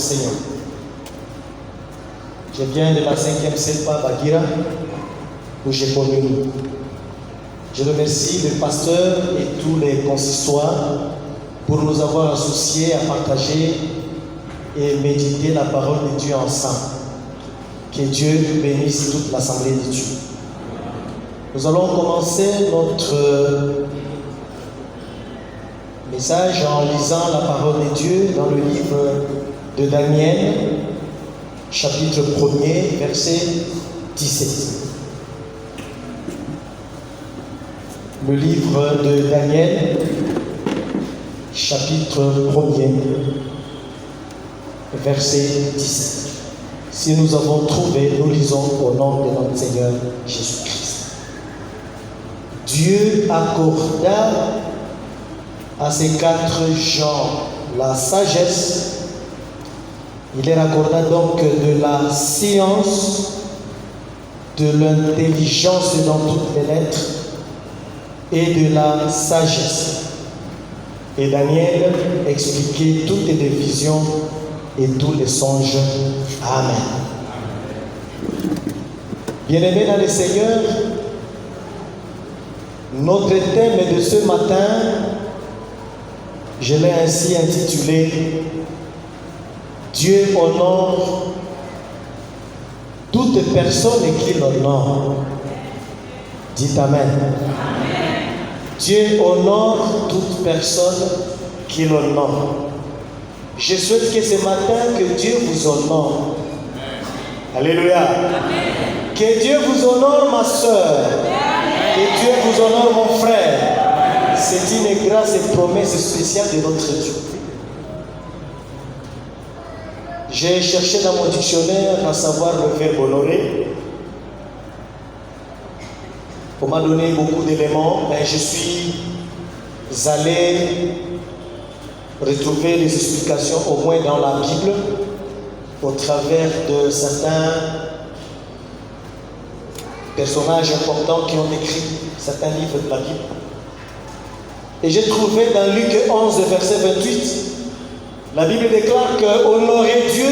Seigneur. Je viens de la 5e CEPA Bagira, où j'ai connu. Je remercie le pasteur et tous les consistoires pour nous avoir associés à partager et méditer la parole de Dieu ensemble. Que Dieu bénisse toute l'Assemblée de Dieu. Nous allons commencer notre message en lisant la parole de Dieu dans le livre de Daniel, chapitre 1er, verset 17. Le livre de Daniel, chapitre 1er, verset 17. Si nous avons trouvé, nous lisons au nom de notre Seigneur Jésus-Christ. Dieu accorda à ces 4 gens la sagesse. Il leur accorda donc de la science, de l'intelligence dans toutes les lettres et de la sagesse. Et Daniel expliquait toutes les visions et tous les songes. Amen. Bien-aimés dans le Seigneur, notre thème de ce matin, je l'ai ainsi intitulé « Dieu honore toute personne qui l'honore ». Dites Amen. Amen. Dieu honore toute personne qui l'honore. Je souhaite que ce matin, que Dieu vous honore. Alléluia. Amen. Que Dieu vous honore, ma soeur. Que Dieu vous honore, mon frère. C'est une grâce et promesse spéciale de notre Dieu. J'ai cherché dans mon dictionnaire à savoir le verbe honorer. On m'a donné beaucoup d'éléments, mais je suis allé retrouver les explications au moins dans la Bible au travers de certains personnages importants qui ont écrit certains livres de la Bible. Et j'ai trouvé dans Luc 11, verset 28, la Bible déclare que honorer Dieu,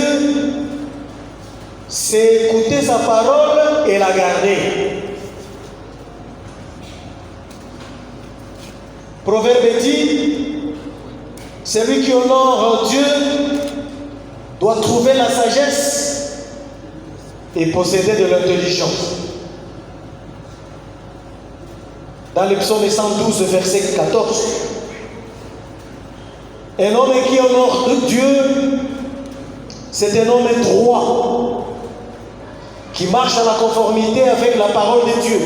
c'est écouter sa parole et la garder. Proverbe dit, celui qui honore Dieu doit trouver la sagesse et posséder de l'intelligence. Dans le psaume 112, verset 14, un homme qui honore Dieu, c'est un homme droit, qui marche à la conformité avec la parole de Dieu.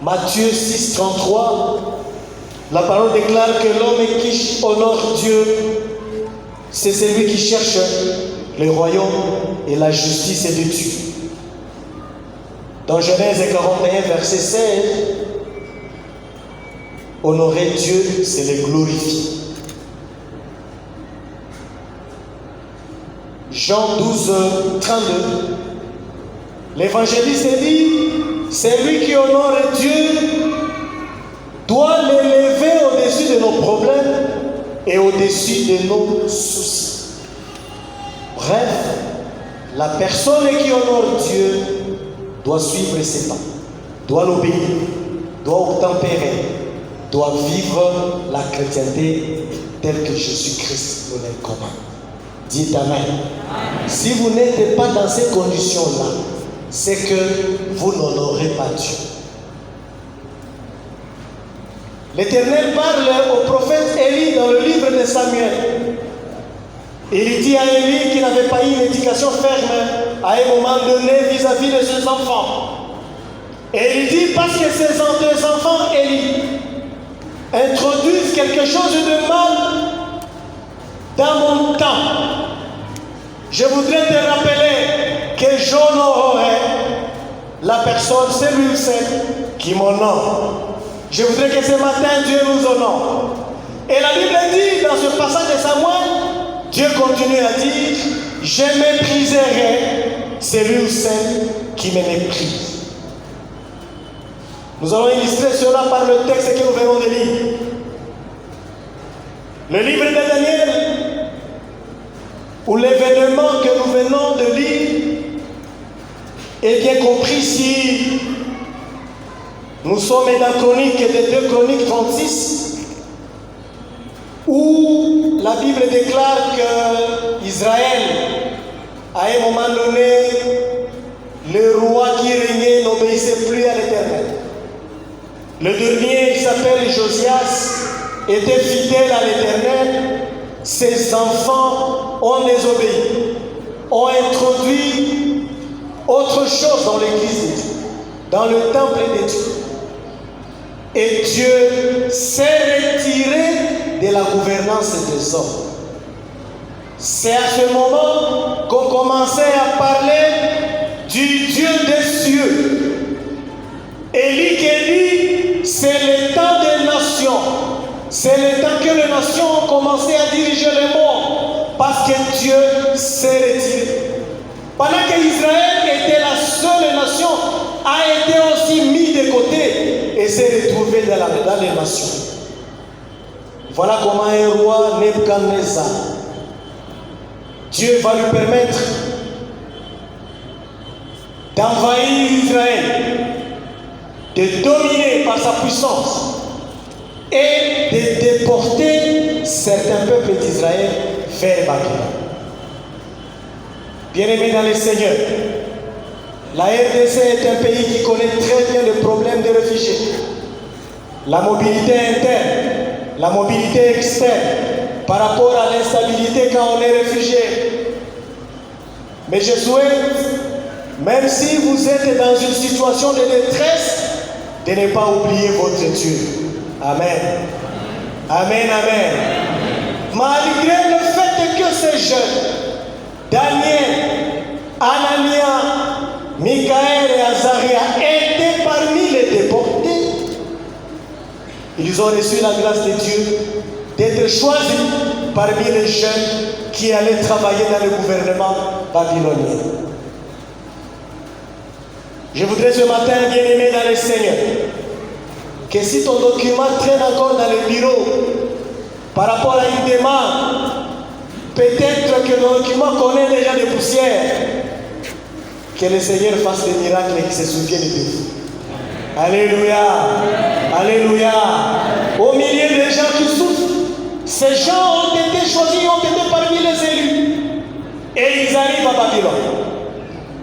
Matthieu 6, 33, la parole déclare que l'homme qui honore Dieu, c'est celui qui cherche le royaume et la justice de Dieu. Dans Genèse 41, verset 16, honorer Dieu, c'est le glorifier. Jean 12, 32, l'évangéliste dit, celui qui honore Dieu doit l'élever au-dessus de nos problèmes et au-dessus de nos soucis. Bref, la personne qui honore Dieu doit suivre ses pas, doit l'obéir, doit obtempérer, doit vivre la chrétienté telle que Jésus-Christ nous la commande. Dites Amen. Amen. Si vous n'êtes pas dans ces conditions-là, c'est que vous n'honorez pas Dieu. L'Éternel parle au prophète Élie dans le livre de Samuel. Il dit à Élie qu'il n'avait pas eu une éducation ferme à un moment donné vis-à-vis de ses enfants. Et il dit parce que ces deux enfants, Élie, introduisent quelque chose de mal dans mon temps. Je voudrais te rappeler que j'honorerai la personne, celui ou celle qui m'honore. Je voudrais que ce matin, Dieu nous honore. Et la Bible dit dans ce passage de Samuel, Dieu continue à dire, je mépriserai celui ou celle qui me méprise. Nous allons illustrer cela par le texte que nous venons de lire. Le livre de Daniel, ou l'événement que nous venons de lire est bien compris si nous sommes dans Chroniques de 2 Chroniques 36, où la Bible déclare que Israël, à un moment donné, le roi qui régnait n'obéissait plus à l'Éternel. Le dernier, il s'appelle Josias, était fidèle à l'Éternel. Ses enfants ont désobéi, ont introduit autre chose dans l'église de Dieu, dans le temple de Dieu. Et Dieu s'est retiré de la gouvernance des hommes. C'est à ce moment qu'on commençait à parler du Dieu des cieux. Élie qui dit, c'est le temps des nations. C'est le temps que les nations ont commencé à diriger le monde. Parce que Dieu s'est retiré. Pendant qu'Israël était la seule nation, a été aussi mis de côté et s'est retrouvé dans les nations. Voilà comment un roi Nebuchadnezzar, Dieu va lui permettre d'envahir Israël, de dominer par sa puissance et de déporter certains peuples d'Israël vers Babylone. Bien-aimés dans le Seigneur, la RDC est un pays qui connaît très bien le problème des réfugiés. La mobilité interne, la mobilité externe, par rapport à l'instabilité quand on est réfugié. Mais je souhaite, même si vous êtes dans une situation de détresse, de ne pas oublier votre Dieu. Amen. Amen, amen. Malgré le fait que ces jeunes, Daniel, Anania, Michaël et Azaria étaient parmi les déportés, ils ont reçu la grâce de Dieu d'être choisis parmi les jeunes qui allaient travailler dans le gouvernement babylonien. Je voudrais ce matin, bien-aimé dans le Seigneur, que si ton document traîne encore dans le bureau par rapport à une demande, peut-être que le document connaît déjà des poussières, que le Seigneur fasse des miracles et qu'il se souvienne de vous. Alléluia. Alléluia. Au milieu des gens qui souffrent, ces gens ont été choisis, ont été parmi les élus. Et ils arrivent à Babylone.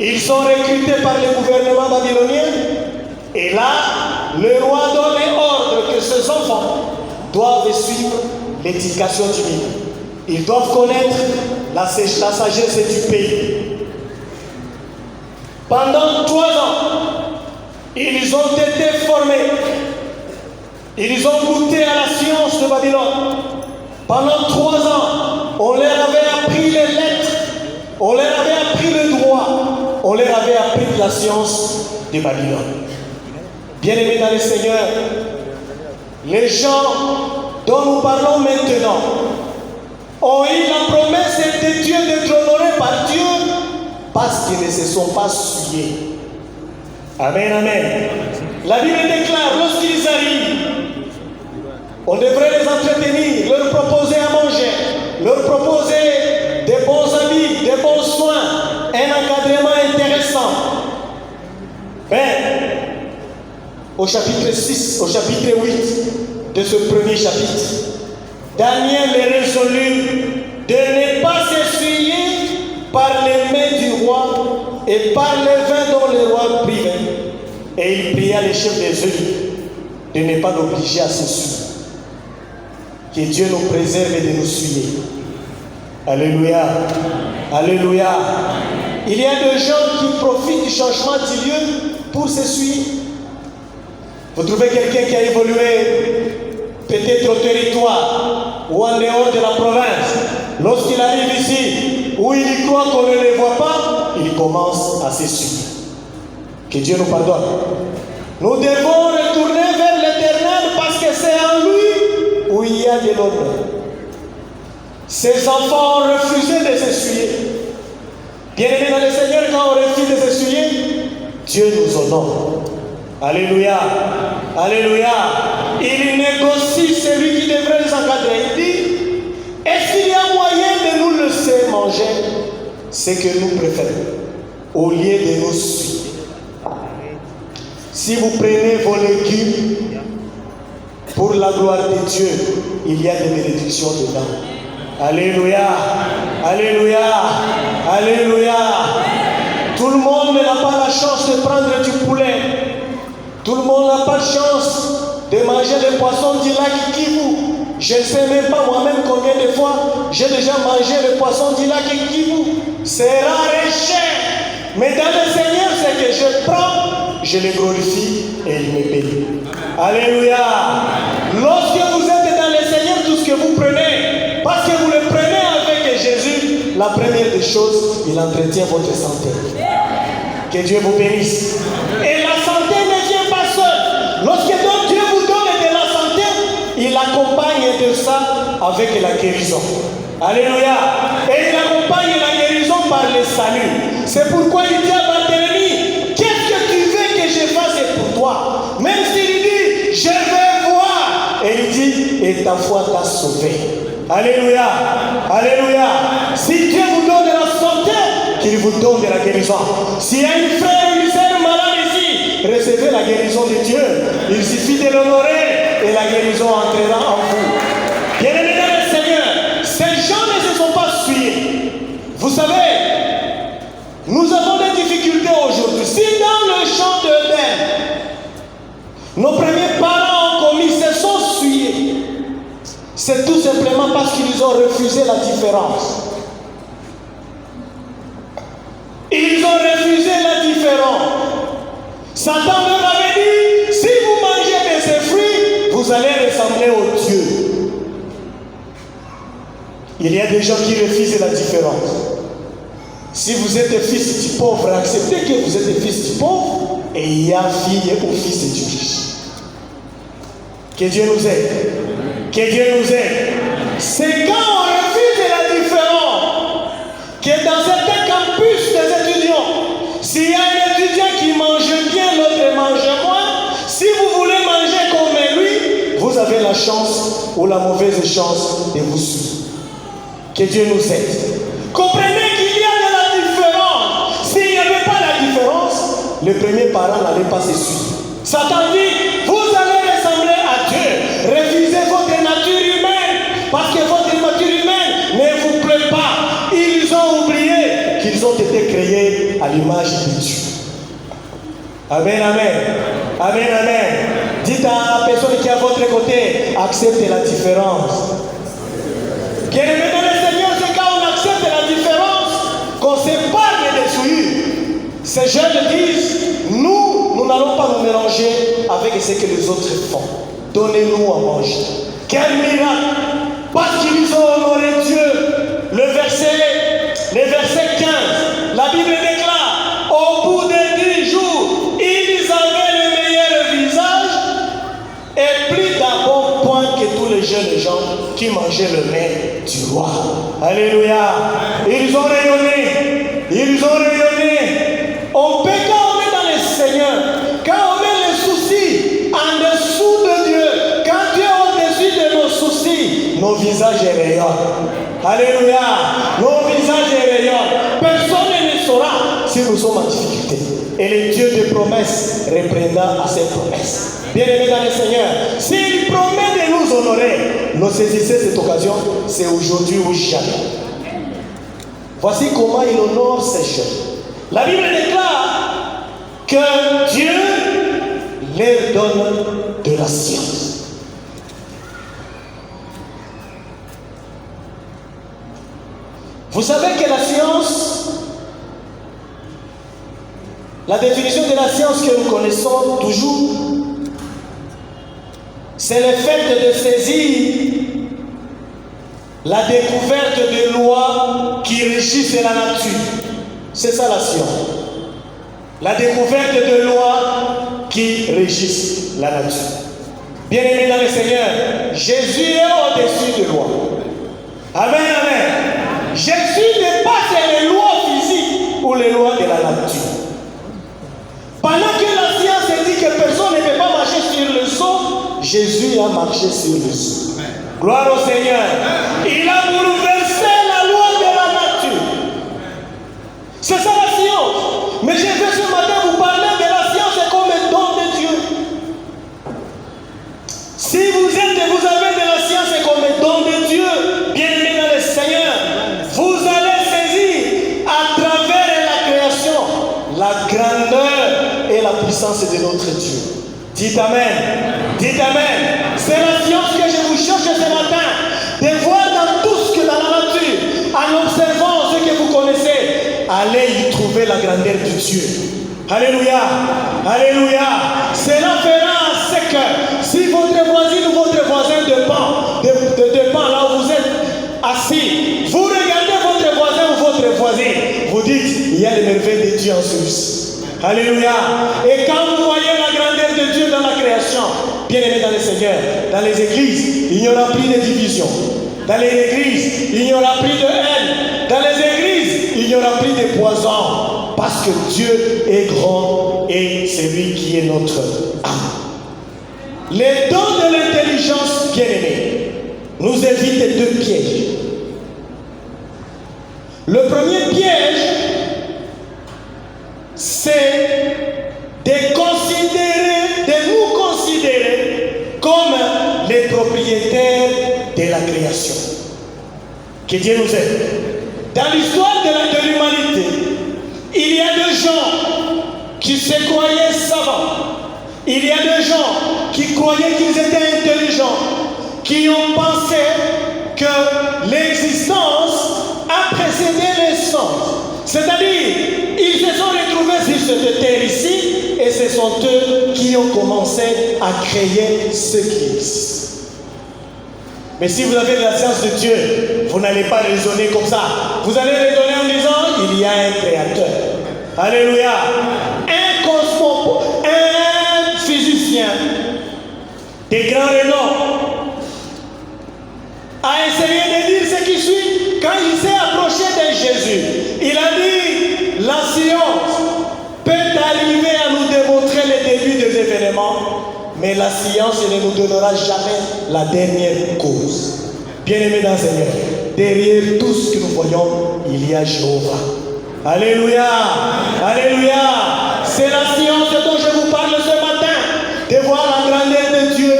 Ils sont recrutés par le gouvernement babylonien. Et là, le roi donne ordre que ces enfants doivent suivre l'éducation divine. Ils doivent connaître la sagesse du pays. Pendant 3 ans, ils ont été formés. Ils ont goûté à la science de Babylone. Pendant 3 ans, on leur avait appris les lettres, on leur avait appris le droit, on leur avait appris la science de Babylone. Bien-aimés dans le Seigneur, les gens dont nous parlons maintenant ont eu la promesse de Dieu d'être honorés par Dieu parce qu'ils ne se sont pas souillés. Amen, amen. La Bible déclare, lorsqu'ils arrivent, on devrait les entretenir, leur proposer à manger, leur proposer des bons habits, des bons soins, un encadrement intéressant. Mais, au chapitre 6, au chapitre 8 de ce premier chapitre, Daniel est résolu de ne pas s'essuyer par les mains du roi et par les vins dont le roi privait. Et il pria les chefs des eunuques de ne pas l'obliger à s'essuyer. Que Dieu nous préserve de nous souiller. Alléluia. Alléluia. Il y a des gens qui profitent du changement du lieu pour s'essuyer. Vous trouvez quelqu'un qui a évolué peut-être au territoire ou en dehors de la province. Lorsqu'il arrive ici, où il croit qu'on ne le voit pas, il commence à s'essuyer. Que Dieu nous pardonne. Nous devons retourner vers l'Éternel parce que c'est en lui où il y a de l'honneur. Ces enfants ont refusé de s'essuyer. Bien-aimés dans le Seigneur, quand on refuse de s'essuyer, Dieu nous honore. Alléluia. Alléluia. Il négocie celui qui devrait nous encadrer. Il dit, est-ce qu'il y a moyen de nous laisser sait manger ce que nous préférons, au lieu de nous suivre. Si vous prenez vos légumes pour la gloire de Dieu, il y a des bénédictions dedans. Alléluia, alléluia, alléluia. Tout le monde n'a pas la chance de prendre du poulet. Tout le monde n'a pas de chance de manger les poissons du lac Kivu. Je ne sais même pas moi-même combien de fois j'ai déjà mangé les poissons du lac Kivu. C'est rare et cher. Mais dans le Seigneur, c'est que je prends, je le glorifie et il me bénit. Alléluia. Lorsque vous êtes dans le Seigneur, tout ce que vous prenez, parce que vous le prenez avec Jésus, la première des choses, il entretient votre santé. Que Dieu vous bénisse. Et la santé ne vient pas seule. Lorsque donc Dieu vous donne de la santé, il accompagne de ça avec la guérison. Alléluia. Et il accompagne la guérison par le salut. C'est pourquoi il dit à Barthélemy, qu'est-ce que tu veux que je fasse pour toi? Même s'il dit, je vais voir. Et il dit, et ta foi t'a sauvé. Alléluia. Alléluia. Si Dieu vous donne de la santé, qu'il vous donne de la guérison. S'il y a une frère ou une sœur malade ici, recevez la guérison de Dieu. Il suffit de l'honorer et la guérison entrera en vous. Bien-aimés dans le Seigneur, ces gens ne se sont pas suivis. Vous savez, nous avons des difficultés aujourd'hui. Si dans le champ de l'Éden, nos premiers parents ont commis, se sont suivis, c'est tout simplement parce qu'ils ont refusé la différence. Ils ont refusé la différence. Satan leur avait dit, si vous mangez de ces fruits, vous allez ressembler aux dieux. Il y a des gens qui refusent la différence. Si vous êtes fils du pauvre, acceptez que vous êtes fils du pauvre et il y a fille ou fils du riche. Que Dieu nous aide. Que Dieu nous aide. C'est quand on refuse la différence que dans certains campus des étudiants, s'il y a un étudiant qui mange bien, l'autre mange moins, si vous voulez manger comme lui, vous avez la chance ou la mauvaise chance de vous suivre. Que Dieu nous aide. Comprenez qu'il y a de la différence. S'il n'y avait pas la différence, le premier parent n'allait pas se suivre. Satan dit, vous allez ressembler à Dieu. Refusez votre nature humaine, parce que votre nature humaine ne vous plaît pas. Ils ont oublié qu'ils ont été créés à l'image de Dieu. Amen, amen. Amen, amen. Dites à la personne qui est à votre côté, acceptez la différence. Bien-aimé dans le Seigneur, c'est quand on accepte la différence qu'on s'épargne des souillures. Ces jeunes disent, nous n'allons pas nous mélanger avec ce que les autres font. Donnez-nous à manger. Quel miracle! Parce qu'ils ont honoré Dieu. Le verset 15, la Bible déclare, au bout de 10 jours, ils avaient le meilleur visage et plus d'un bon point que tous les jeunes gens qui mangeaient le mets du roi. Alléluia. Ils ont rayonné. Ils ont rayonné. On peut, quand on est dans le Seigneur, quand on met les soucis en dessous de Dieu, quand Dieu est au-dessus de nos soucis, nos visages rayonnent. Alléluia. Nos visages rayonnent. Personne ne saura si nous sommes en difficulté. Et le Dieu de promesses reprendra à ses promesses. Bien-aimés dans le Seigneur, s'il promet de nous honorer, nous saisissez cette occasion, c'est aujourd'hui ou jamais. Voici comment il honore ses jeunes. La Bible déclare que Dieu leur donne de la science. Vous savez que la science, la définition de la science que nous connaissons toujours, c'est le fait de saisir la découverte de lois qui régissent la nature. C'est ça la science. La découverte de lois qui régissent la nature. Bien-aimés dans le Seigneur, Jésus est au-dessus des lois. Amen, amen. Jésus dépasse les lois physiques ou les lois de la nature. Pendant que la science dit que personne ne peut pas marcher sur le sol, Jésus a marché sur le sol. Gloire au Seigneur. Il a bouleversé la loi de la nature. C'est ça la science. Mais j'ai vu ce matin vous parler de la science comme un don de Dieu. Si vous avez de la science comme un don de Dieu, bien-aimé dans le Seigneur, vous allez saisir à travers la création la grandeur et la puissance de notre Dieu. Dites Amen. Dites Amen. C'est la science que je vous cherche ce matin. De voir dans tout ce que dans la nature, en observant ce que vous connaissez, allez y trouver la grandeur de Dieu. Alléluia. Alléluia. Cela fera ce que si votre voisine ou votre voisin dépend là où vous êtes assis, vous regardez votre voisin ou votre voisine, vous dites, il y a les merveilles de Dieu en celui-ci. Alléluia. Et quand vous voyez la grandeur de Dieu dans la création, bien-aimés dans le Seigneur, dans les églises, il n'y aura plus de division. Dans les églises, il n'y aura plus de haine. Dans les églises, il n'y aura plus de poison. Parce que Dieu est grand et c'est lui qui est notre âme. Les dons de l'intelligence, bien-aimés, nous évitent deux pièges. Le premier piège, c'est de nous considérer comme les propriétaires de la création. Que Dieu nous aide. Dans l'histoire de l'humanité, il y a des gens qui se croyaient savants. Il y a des gens qui croyaient qu'ils étaient intelligents, qui ont pensé que l'existence a précédé l'essence. C'est-à-dire, ils se sont retrouvés sur cette terre ici et ce sont eux qui ont commencé à créer ce qui existe. Mais si vous avez de la science de Dieu, vous n'allez pas raisonner comme ça. Vous allez raisonner en disant, il y a un créateur. Alléluia. Un physicien de grand renom a essayé de dire ce qui suit quand il s'est approché de Jésus. Il a dit, la science peut arriver à nous démontrer le début des événements, mais la science ne nous donnera jamais la dernière cause. Bien-aimés dans le Seigneur, derrière tout ce que nous voyons, il y a Jéhovah. Alléluia. Alléluia. C'est la science dont je vous parle ce matin, de voir la grandeur de Dieu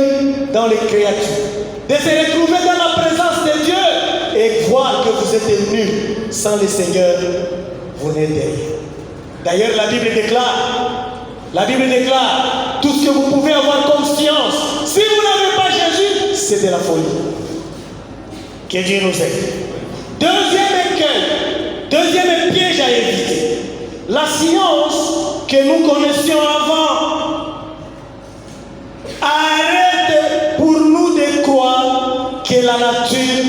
dans les créatures, de se retrouver dans la présence de Dieu et voir que vous êtes nuls sans le Seigneur, vous n'êtes rien. D'ailleurs, la Bible déclare, tout ce que vous pouvez avoir comme science, si vous n'avez pas Jésus, c'est de la folie. Que Dieu nous aide. Deuxième écueil, deuxième piège à éviter. La science que nous connaissions avant arrête pour nous de croire que la nature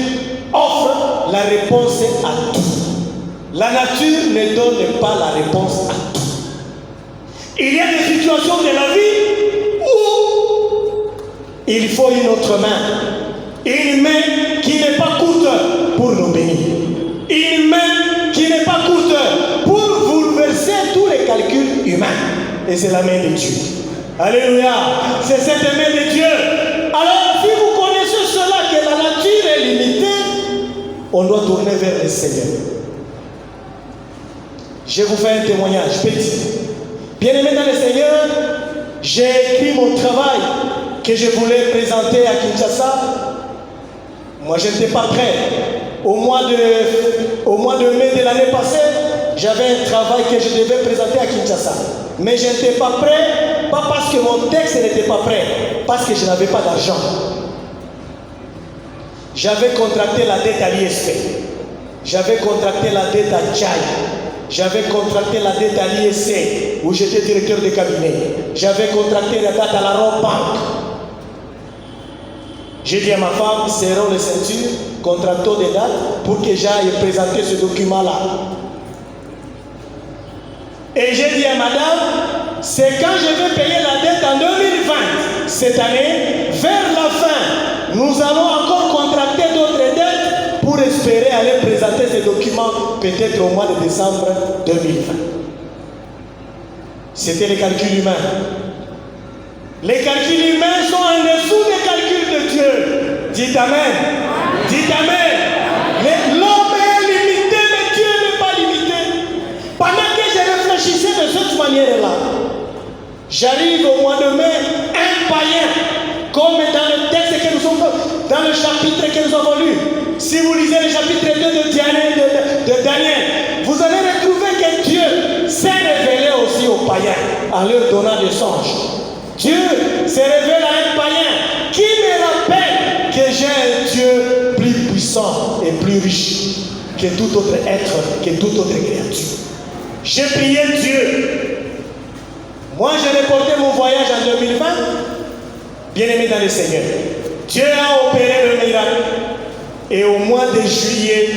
offre la réponse à tout. La nature ne donne pas la réponse à tout. Il y a des situations de la vie où il faut une autre main. Une main qui n'est pas courte pour nous bénir. Une main qui n'est pas courte pour bouleverser tous les calculs humains. Et c'est la main de Dieu. Alléluia. C'est cette main de Dieu. Alors, si vous connaissez cela, que la nature est limitée, on doit tourner vers le Seigneur. Je vous fais un témoignage petit. Bien-aimé dans le Seigneur, j'ai écrit mon travail que je voulais présenter à Kinshasa. Moi, je n'étais pas prêt. Au mois de mai de l'année passée, j'avais un travail que je devais présenter à Kinshasa. Mais je n'étais pas prêt, pas parce que mon texte n'était pas prêt, parce que je n'avais pas d'argent. J'avais contracté la dette à l'ISP. J'avais contracté la dette à Tchaï. J'avais contracté la dette à l'ISC, où j'étais directeur de cabinet. J'avais contracté la dette à la Rock Bank. J'ai dit à ma femme, serrons les ceintures, contractons des dates pour que j'aille présenter ce document-là. Et j'ai dit à madame, c'est quand je vais payer la dette en 2020. Cette année, vers la fin, nous allons encore contracter d'autres dettes pour espérer aller présenter ces documents peut-être au mois de décembre 2020. C'était les calculs humains. Les calculs humains sont en dessous des calculs de Dieu. Dites Amen. Dites Amen. L'homme est limité, mais Dieu n'est pas limité. Pendant cette manière-là, j'arrive au mois de mai, un païen, comme dans le texte que nous sommes, dans le chapitre que nous avons lu. Si vous lisez le chapitre 2 de Daniel, vous allez retrouver que Dieu s'est révélé aussi aux païens en leur donnant des songes. Dieu s'est révélé à un païen qui me rappelle que j'ai un Dieu plus puissant et plus riche que tout autre être, que toute autre créature. J'ai prié Dieu. Moi, j'ai reporté mon voyage en 2020, bien-aimé dans le Seigneur. Dieu a opéré le miracle. Et au mois de juillet,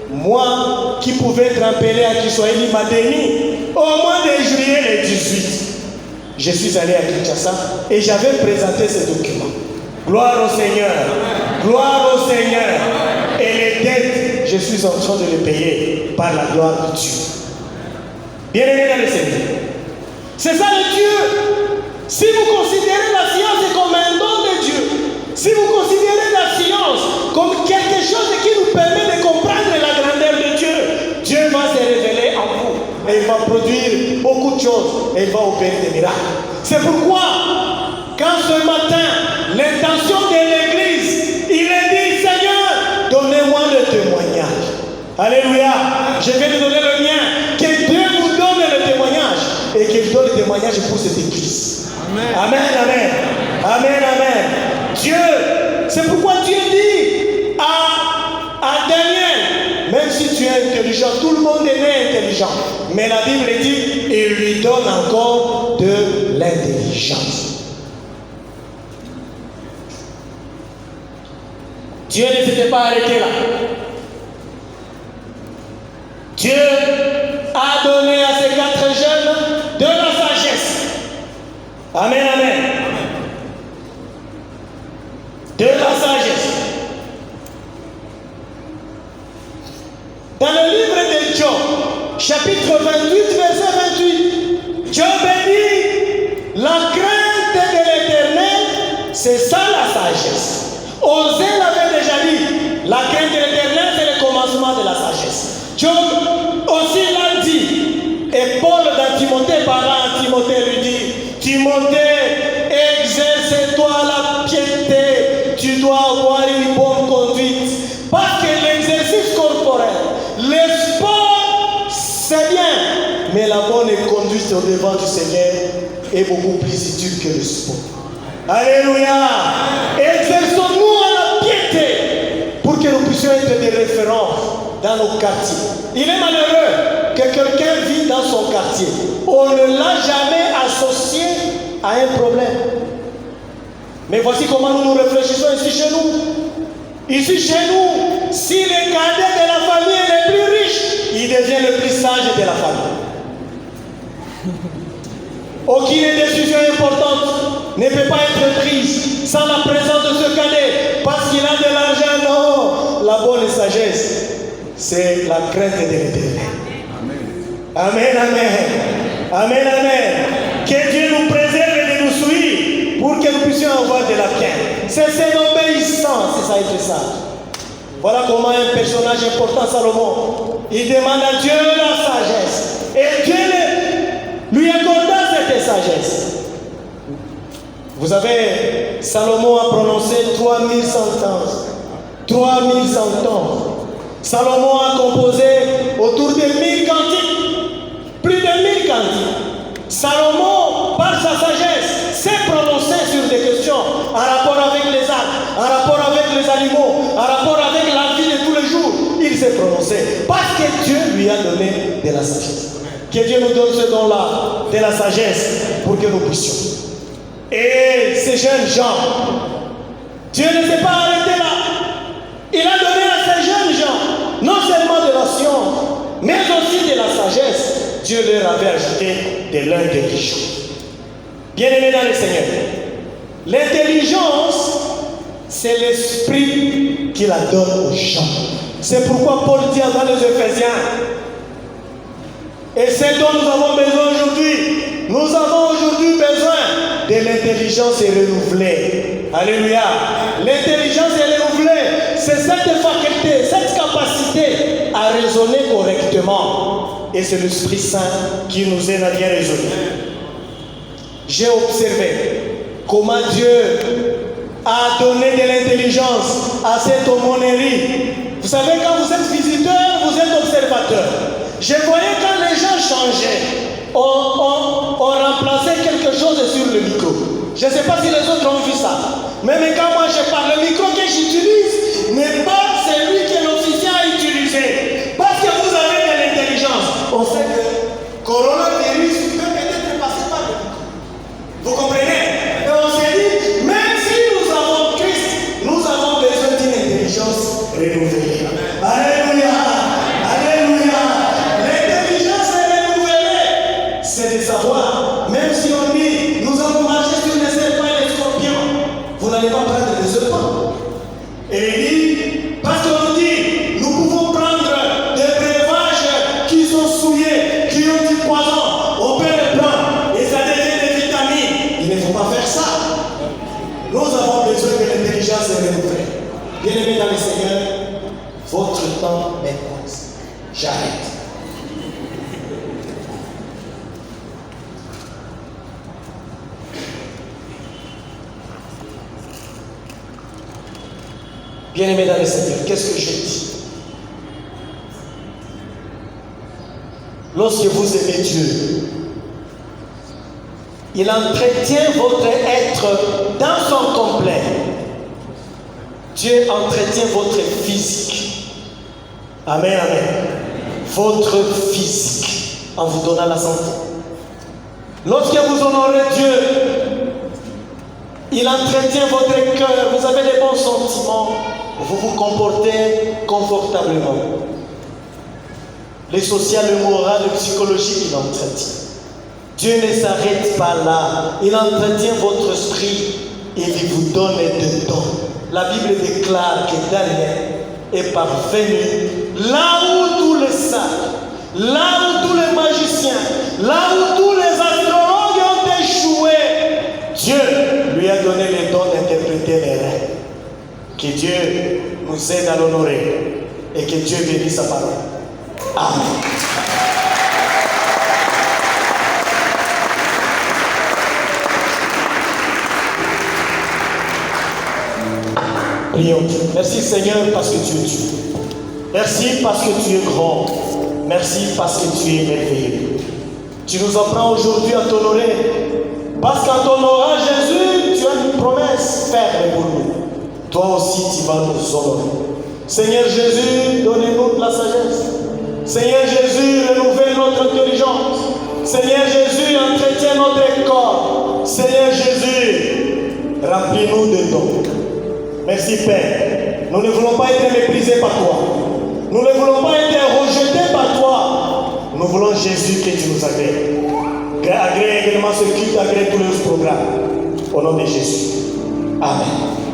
moi qui pouvais être appelé à Kiswahili m'a béni. Au mois de juillet, le 18, je suis allé à Kinshasa et j'avais présenté ce document. Gloire au Seigneur. Gloire au Seigneur. Et les dettes, je suis en train de les payer par la gloire de Dieu. Bien-aimé dans le Seigneur. C'est ça le Dieu. Si vous considérez la science comme un don de Dieu, si vous considérez la science comme quelque chose qui nous permet de comprendre la grandeur de Dieu, Dieu va se révéler en vous. Et il va produire beaucoup de choses. Et il va opérer des miracles. C'est pourquoi, quand ce matin, l'intention de l'Église, il est dit, Seigneur, donnez-moi le témoignage. Alléluia. Je vais te donner le mien. Que Dieu vous donne le témoignage. Et qu'il donne le témoignage pour cette Église. Amen. Amen, amen. Amen, amen. Dieu, c'est pourquoi Dieu dit à Daniel, même si tu es intelligent, tout le monde est né intelligent, mais la Bible dit, il lui donne encore de l'intelligence. Dieu ne s'était pas arrêté là. Dieu a donné à ces 4 jeunes de la sagesse. Amen, amen. De la sagesse. Dans le livre de Job, chapitre 28, verset 28, Job dit, la crainte de l'Éternel, c'est ça la sagesse. Osée l'avait déjà dit, la crainte de l'Éternel, c'est le commencement de la sagesse. Job aussi l'a dit, et Paul dans Timothée, parlant à Timothée, lui dit, Timothée, exerce-toi la piété, tu dois avoir une bonne conduite. Parce que l'exercice corporel, le sport, c'est bien, mais la bonne conduite au devant du Seigneur est beaucoup plus utile que le sport. Alléluia. Exerçons-nous à la piété pour que nous puissions être des références dans nos quartiers. Il est malheureux que quelqu'un vit dans son quartier. On ne l'a jamais associé à un problème. Mais voici comment nous nous réfléchissons ici chez nous. Ici chez nous, si le cadet de la famille est le plus riche, il devient le plus sage de la famille. Aucune décision importante ne peut pas être prise sans la présence de ce cadet parce qu'il a de l'argent. Non, la bonne sagesse, c'est la crainte de l'Éternel. Amen, amen. Amen, amen. Que Dieu nous préserve de nous suivre pour que nous puissions avoir de la crainte. C'est l'obéissance, c'est ça être sage. Voilà comment un personnage important, Salomon, il demande à Dieu la sagesse. Et Dieu lui accorda cette sagesse. Vous avez, Salomon a prononcé 3000 sentences. 3000 sentences. Salomon a composé autour de 1000 cantiques. Plus de 1000 cantiques. Salomon, par sa sagesse, s'est prononcé sur des questions en rapport avec les arbres, en rapport avec les animaux, en rapport avec la vie de tous les jours. Il s'est prononcé parce que Dieu lui a donné de la sagesse. Que Dieu nous donne ce don-là, de la sagesse, pour que nous puissions. Et ces jeunes gens, Dieu ne s'est pas arrêté là. Il a donné à ces jeunes gens, non seulement de la science, mais aussi de la sagesse. Dieu leur avait ajouté de l'intelligence. Bien-aimés dans le Seigneur, l'intelligence, c'est l'esprit qui la donne aux gens. C'est pourquoi Paul dit dans les Éphésiens, et c'est dont nous avons besoin aujourd'hui. Nous avons aujourd'hui besoin de l'intelligence renouvelée. Alléluia. L'intelligence est renouvelée. c'est cette faculté, cette capacité à raisonner correctement. Et c'est l'Esprit Saint qui nous aide à bien raisonner. J'ai observé comment Dieu a donné de l'intelligence à cette aumônerie. Vous savez, quand vous êtes visiteur, vous êtes observateur. Je voyais quand les gens changeaient, on remplaçait quelque chose sur le micro. Je ne sais pas si les autres ont vu ça. Même quand moi je parle, le micro que j'utilise n'est pas celui que l'officier a utilisé. Parce que vous avez de l'intelligence. On sait que coronavirus peut peut-être passer par le micro. Vous comprenez? Et on s'est dit, même si nous avons Christ, nous avons besoin d'une intelligence renouvelée. Alléluia! Alléluia! L'intelligence est renouvelée. C'est de savoir, même si on dit, nous avons marché sur les serpents et les scorpions, vous n'allez pas prendre les serpents. Et il dit, parce qu'on nous dit, nous pouvons prendre des breuvages qui sont souillés, qui ont du poison, on peut les prendre, et ça devient des vitamines. Il ne faut pas faire ça. Nous avons besoin que l'intelligence est renouvelée. Bien-aimés dans le Seigneur, votre temps m'écoute. J'arrête. Bien-aimés dans le Seigneur, qu'est-ce que je dis? Lorsque vous aimez Dieu, il entretient votre être dans son complet. Dieu entretient votre physique. Amen, amen. Votre physique, en vous donnant la santé. Lorsque vous honorez Dieu, il entretient votre cœur. Vous avez des bons sentiments. Vous vous comportez confortablement. Le social, le moral, le psychologique, il entretient. Dieu ne s'arrête pas là. Il entretient votre esprit et il vous donne des dons. La Bible déclare que Daniel est parvenu là où tous les sages, là où tous les magiciens, là où tous les astrologues ont échoué. Dieu lui a donné les dons d'interpréter les rêves. Que Dieu nous aide à l'honorer et que Dieu bénisse sa parole. Amen. Prions. Merci Seigneur parce que tu es Dieu. Merci parce que tu es grand. Merci parce que tu es merveilleux. Tu nous apprends aujourd'hui à t'honorer. Parce qu'en t'honorant Jésus, tu as une promesse ferme pour nous. Toi aussi tu vas nous honorer. Seigneur Jésus, donnez-nous de la sagesse. Seigneur Jésus, renouvelle notre intelligence. Seigneur Jésus, entretiens notre corps. Seigneur Jésus, remplis-nous de dons. Merci Père. Nous ne voulons pas être méprisés par toi. Nous ne voulons pas être rejetés par toi. Nous voulons Jésus que tu nous agrées. Agrée également ce culte, agrée tous les programmes. Au nom de Jésus. Amen.